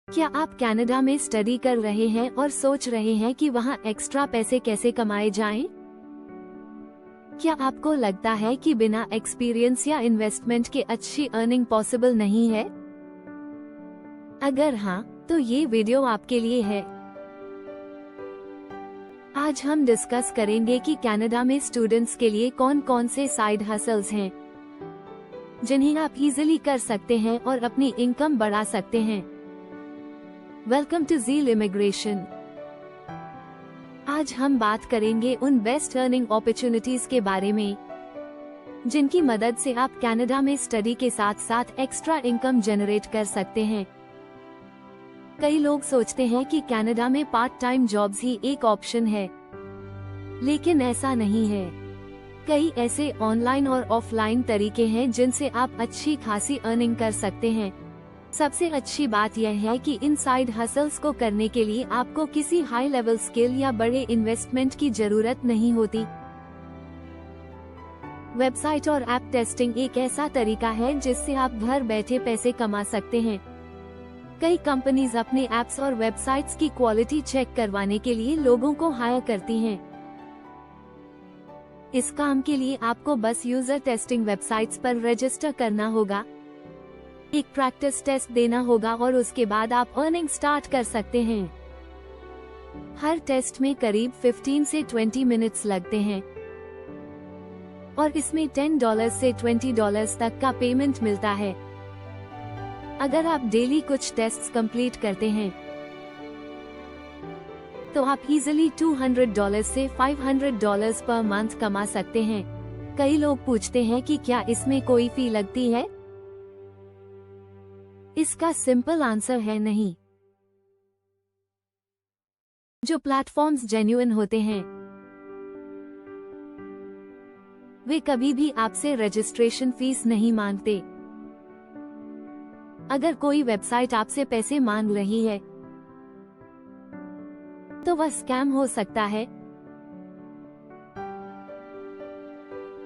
क्या आप कनाडा में स्टडी कर रहे हैं और सोच रहे हैं कि वहाँ एक्स्ट्रा पैसे कैसे कमाए जाएं? क्या आपको लगता है कि बिना एक्सपीरियंस या इन्वेस्टमेंट के अच्छी अर्निंग पॉसिबल नहीं है? अगर हाँ, तो ये वीडियो आपके लिए है। आज हम डिस्कस करेंगे कि कनाडा में स्टूडेंट्स के लिए कौन कौन से साइड हसल्स हैं, जिन्हें आप इजीली कर सकते हैं और अपनी इनकम बढ़ा सकते हैं। Welcome to Zeal Immigration. आज हम बात करेंगे उन बेस्ट अर्निंग अपॉर्चुनिटीज के बारे में, जिनकी मदद से आप कनाडा में स्टडी के साथ साथ एक्स्ट्रा इनकम जनरेट कर सकते हैं। कई लोग सोचते हैं कि कनाडा में पार्ट टाइम जॉब्स ही एक ऑप्शन है, लेकिन ऐसा नहीं है। कई ऐसे ऑनलाइन और ऑफलाइन तरीके हैं जिनसे आप अच्छी खासी अर्निंग कर सकते हैं। सबसे अच्छी बात यह है कि इन साइड हसल्स को करने के लिए आपको किसी हाई लेवल स्किल या बड़े इन्वेस्टमेंट की जरूरत नहीं होती। वेबसाइट और ऐप टेस्टिंग एक ऐसा तरीका है जिससे आप घर बैठे पैसे कमा सकते हैं। कई कंपनीज अपने ऐप्स और वेबसाइट्स की क्वालिटी चेक करवाने के लिए लोगों को हायर करती हैं। इस काम के लिए आपको बस यूजर टेस्टिंग वेबसाइट्स पर रजिस्टर करना होगा, एक प्रैक्टिस टेस्ट देना होगा और उसके बाद आप अर्निंग स्टार्ट कर सकते हैं। हर टेस्ट में करीब 15 से 20 मिनट्स लगते हैं और इसमें $10 से $20 तक का पेमेंट मिलता है। अगर आप डेली कुछ टेस्ट्स कंप्लीट करते हैं तो आप इजीली $200 से $500 पर मंथ कमा सकते हैं। कई लोग पूछते हैं कि क्या इसमें कोई फी लगती है? इसका सिंपल आंसर है नहीं। जो प्लेटफॉर्म्स जेन्युइन होते हैं, वे कभी भी आपसे रजिस्ट्रेशन फीस नहीं मांगते। अगर कोई वेबसाइट आपसे पैसे मांग रही है तो वह स्कैम हो सकता है।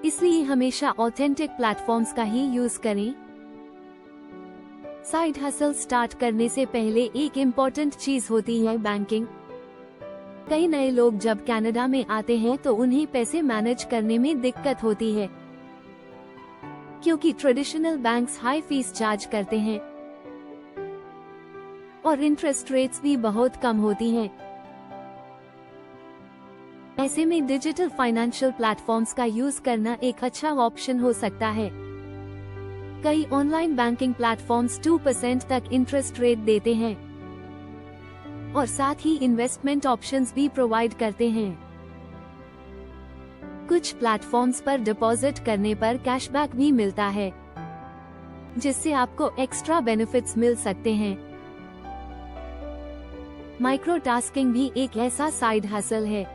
इसलिए हमेशा ऑथेंटिक प्लेटफॉर्म्स का ही यूज करें। साइड हसल स्टार्ट करने से पहले एक इम्पोर्टेंट चीज होती है बैंकिंग। कई नए लोग जब कनाडा में आते हैं तो उन्हें पैसे मैनेज करने में दिक्कत होती है, क्योंकि traditional banks high fees charge करते हैं और इंटरेस्ट रेट्स भी बहुत कम होती हैं। ऐसे में डिजिटल फाइनेंशियल प्लेटफॉर्म्स का यूज करना एक अच्छा ऑप्शन हो सकता है। कई ऑनलाइन बैंकिंग प्लेटफॉर्म्स 2% तक इंटरेस्ट रेट देते हैं और साथ ही इन्वेस्टमेंट ऑप्शंस भी प्रोवाइड करते हैं। कुछ प्लेटफॉर्म्स पर डिपॉजिट करने पर कैशबैक भी मिलता है, जिससे आपको एक्स्ट्रा बेनिफिट्स मिल सकते हैं। माइक्रो टास्किंग भी एक ऐसा साइड हसल है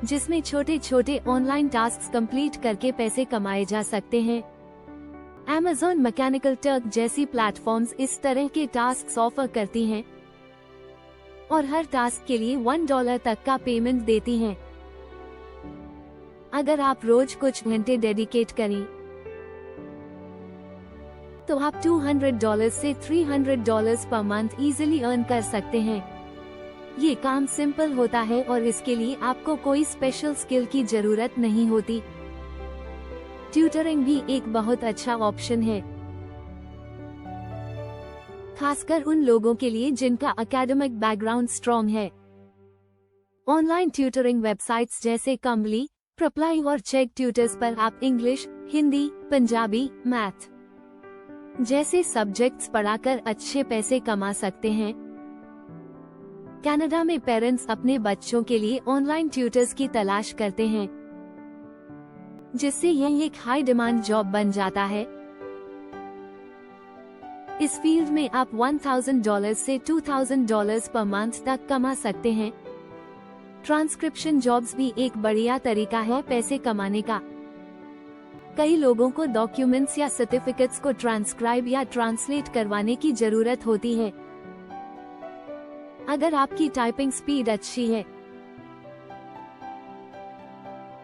जिसमें छोटे छोटे ऑनलाइन टास्क कंप्लीट करके पैसे कमाए जा सकते हैं। Amazon मैकेनिकल टर्क जैसी प्लेटफॉर्म्स इस तरह के टास्क ऑफर करती हैं और हर टास्क के लिए $1 तक का पेमेंट देती हैं। अगर आप रोज कुछ घंटे डेडिकेट करें तो आप $200 से $300 पर मंथ इजीली अर्न कर सकते हैं। ये काम सिंपल होता है और इसके लिए आपको कोई स्पेशल स्किल की जरूरत नहीं होती। ट्यूटरिंग भी एक बहुत अच्छा ऑप्शन है, खासकर उन लोगों के लिए जिनका एकेडमिक बैकग्राउंड स्ट्रॉन्ग है। ऑनलाइन ट्यूटरिंग वेबसाइट्स जैसे कम्बली, प्रप्लाई और चेक ट्यूटर्स पर आप इंग्लिश, हिंदी, पंजाबी, मैथ जैसे सब्जेक्ट्स पढ़ाकर अच्छे पैसे कमा सकते हैं। कनाडा में पेरेंट्स अपने बच्चों के लिए ऑनलाइन ट्यूटर्स की तलाश करते हैं, जिससे यह एक हाई डिमांड जॉब बन जाता है। इस फील्ड में आप $1000 से $2000 पर मंथ तक कमा सकते हैं। ट्रांसक्रिप्शन जॉब्स भी एक बढ़िया तरीका है पैसे कमाने का। कई लोगों को डॉक्यूमेंट्स या सर्टिफिकेट्स को ट्रांसक्राइब या ट्रांसलेट करवाने की जरूरत होती है। अगर आपकी टाइपिंग स्पीड अच्छी है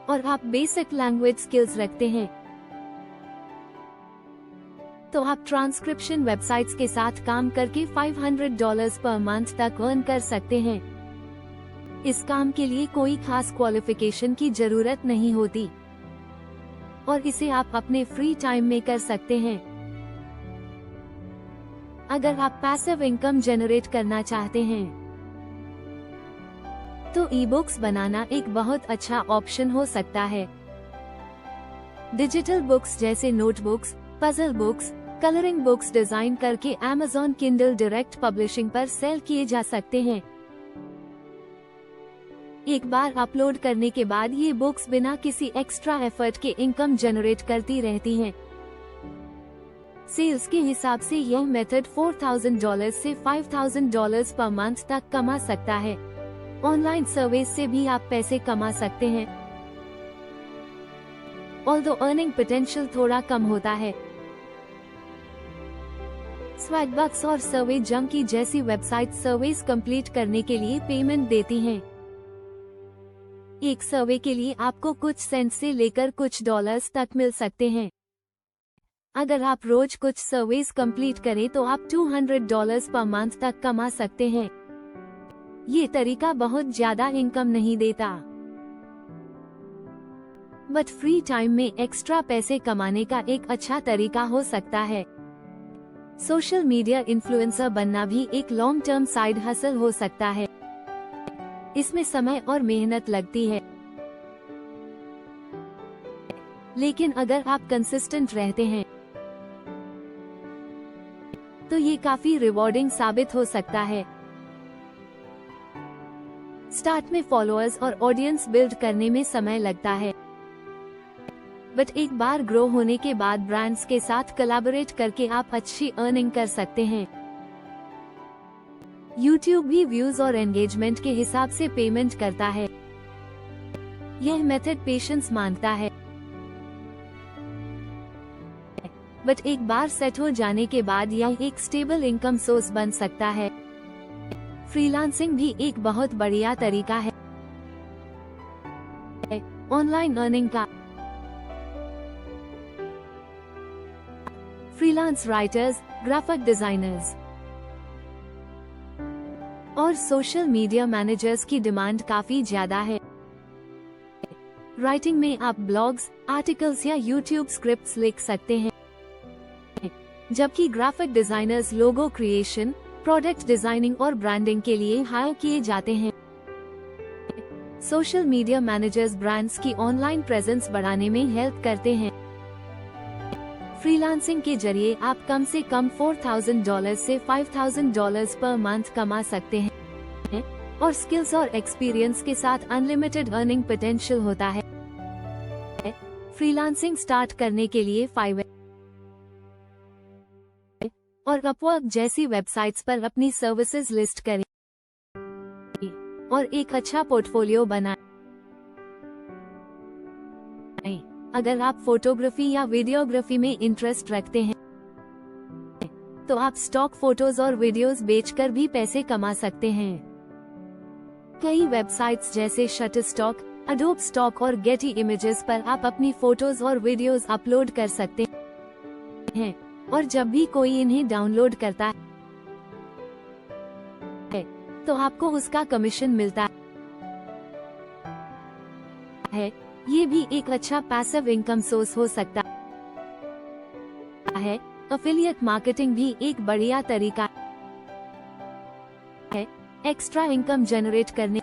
और आप बेसिक लैंग्वेज स्किल्स रखते हैं तो आप ट्रांसक्रिप्शन वेबसाइट्स के साथ काम करके $500 पर मंथ तक अर्न कर सकते हैं। इस काम के लिए कोई खास क्वालिफिकेशन की जरूरत नहीं होती और इसे आप अपने फ्री टाइम में कर सकते हैं। अगर आप पैसिव इनकम जनरेट करना चाहते हैं तो ई बुक्स बनाना एक बहुत अच्छा ऑप्शन हो सकता है। डिजिटल बुक्स जैसे notebooks, puzzle books, colouring books design करके Amazon Kindle डायरेक्ट पब्लिशिंग पर सेल किए जा सकते हैं। एक बार अपलोड करने के बाद ये बुक्स बिना किसी एक्स्ट्रा एफर्ट के इनकम जनरेट करती रहती हैं। सेल्स के हिसाब से यह मेथड $4,000 से $5,000 पर मंथ तक कमा सकता है। ऑनलाइन सर्विस से भी आप पैसे कमा सकते हैं, ऑल्दो अर्निंग पोटेंशियल थोड़ा कम होता है। स्वैगबक्स और सर्वे जंकी जैसी वेबसाइट सर्वेस कंप्लीट करने के लिए पेमेंट देती हैं। एक सर्वे के लिए आपको कुछ सेंट से लेकर कुछ डॉलर्स तक मिल सकते हैं। अगर आप रोज कुछ सर्वेस कंप्लीट करें तो आप $200 पर मंथ तक कमा सकते हैं। ये तरीका बहुत ज्यादा इनकम नहीं देता, बट फ्री टाइम में एक्स्ट्रा पैसे कमाने का एक अच्छा तरीका हो सकता है। सोशल मीडिया इन्फ्लुएंसर बनना भी एक लॉन्ग टर्म साइड हसल हो सकता है। इसमें समय और मेहनत लगती है, लेकिन अगर आप कंसिस्टेंट रहते हैं तो ये काफी रिवॉर्डिंग साबित हो सकता है। स्टार्ट में फॉलोअर्स और ऑडियंस बिल्ड करने में समय लगता है, बट एक बार ग्रो होने के बाद ब्रांड्स के साथ कोलैबोरेट करके आप अच्छी अर्निंग कर सकते हैं। YouTube भी व्यूज और एंगेजमेंट के हिसाब से पेमेंट करता है। यह मेथड पेशेंस मांगता है, बट एक बार सेट हो जाने के बाद यह एक स्टेबल इनकम सोर्स बन सकता है। फ्रीलांसिंग भी एक बहुत बढ़िया तरीका है ऑनलाइन अर्निंग का। फ्रीलांस राइटर्स, ग्राफिक डिजाइनर्स और सोशल मीडिया मैनेजर्स की डिमांड काफी ज्यादा है। राइटिंग में आप ब्लॉग्स, आर्टिकल्स या यूट्यूब स्क्रिप्ट्स लिख सकते हैं, जबकि ग्राफिक डिजाइनर्स लोगो क्रिएशन, प्रोडक्ट डिजाइनिंग और ब्रांडिंग के लिए हायर किए जाते हैं। सोशल मीडिया मैनेजर्स ब्रांड्स की ऑनलाइन प्रेजेंस बढ़ाने में हेल्प करते हैं। फ्रीलांसिंग के जरिए आप कम से कम $4,000 से $5,000 पर मंथ कमा सकते हैं और स्किल्स और एक्सपीरियंस के साथ अनलिमिटेड अर्निंग पोटेंशियल होता है। फ्रीलांसिंग स्टार्ट करने के लिए फाइवर और अपवर्क जैसी वेबसाइट्स पर अपनी सर्विसेज लिस्ट करें और एक अच्छा पोर्टफोलियो बनाएं। अगर आप फोटोग्राफी या वीडियोग्राफी में इंटरेस्ट रखते हैं तो आप स्टॉक फोटोज और वीडियोस बेचकर भी पैसे कमा सकते हैं। कई वेबसाइट्स जैसे शटरस्टॉक, अडोब स्टॉक और गेटी इमेजेस पर आप अपनी फोटोज और वीडियोस अपलोड कर सकते हैं और जब भी कोई इन्हें डाउनलोड करता है तो आपको उसका कमीशन मिलता है। ये भी एक अच्छा पैसिव इनकम सोर्स हो सकता है। एफिलिएट मार्केटिंग भी एक बढ़िया तरीका है एक्स्ट्रा इनकम जनरेट करने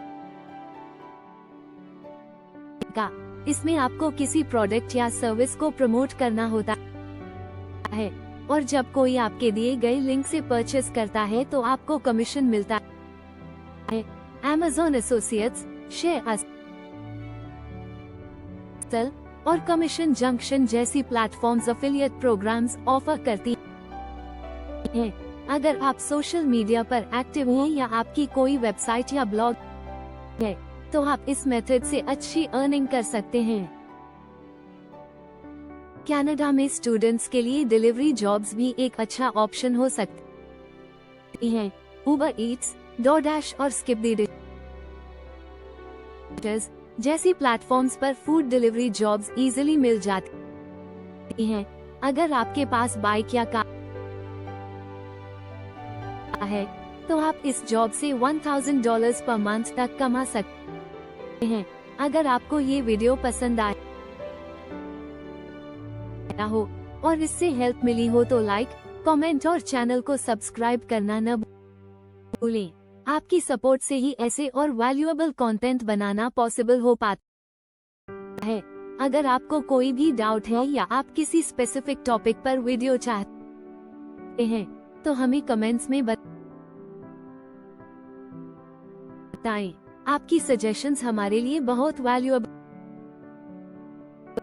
का। इसमें आपको किसी प्रोडक्ट या सर्विस को प्रमोट करना होता है और जब कोई आपके दिए गए लिंक से परचेस करता है तो आपको कमीशन मिलता है। Amazon एसोसिएट्स, शेयर और कमीशन जंक्शन जैसी प्लेटफॉर्म्स एफिलिएट प्रोग्राम्स ऑफर करती हैं। अगर आप सोशल मीडिया पर एक्टिव हैं या आपकी कोई वेबसाइट या ब्लॉग है तो आप इस मेथड से अच्छी अर्निंग कर सकते हैं। कनाडा में स्टूडेंट्स के लिए डिलीवरी जॉब्स भी एक अच्छा ऑप्शन हो सकती हैं। उबर ईट्स, डोरडैश और स्किप द डिश जैसी प्लेटफॉर्म्स पर फूड डिलीवरी जॉब्स इजीली मिल जाती हैं। अगर आपके पास बाइक या कार है तो आप इस जॉब से $1000 पर मंथ तक कमा सकते हैं। अगर आपको ये वीडियो पसंद आया हो और इससे हेल्प मिली हो तो लाइक, कमेंट और चैनल को सब्सक्राइब करना न भूलें। आपकी सपोर्ट से ही ऐसे और वैल्यूएबल कंटेंट बनाना पॉसिबल हो पाता है। अगर आपको कोई भी डाउट है या आप किसी स्पेसिफिक टॉपिक पर वीडियो चाहते हैं तो हमें कमेंट्स में बताएं। आपकी सजेशंस हमारे लिए बहुत वैल्यूएबल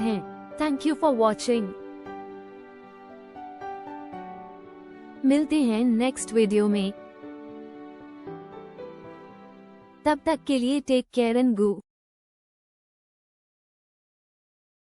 हैं। Thank you for watching. मिलते हैं नेक्स्ट वीडियो में। तब तक के लिए टेक केयर एंड गो।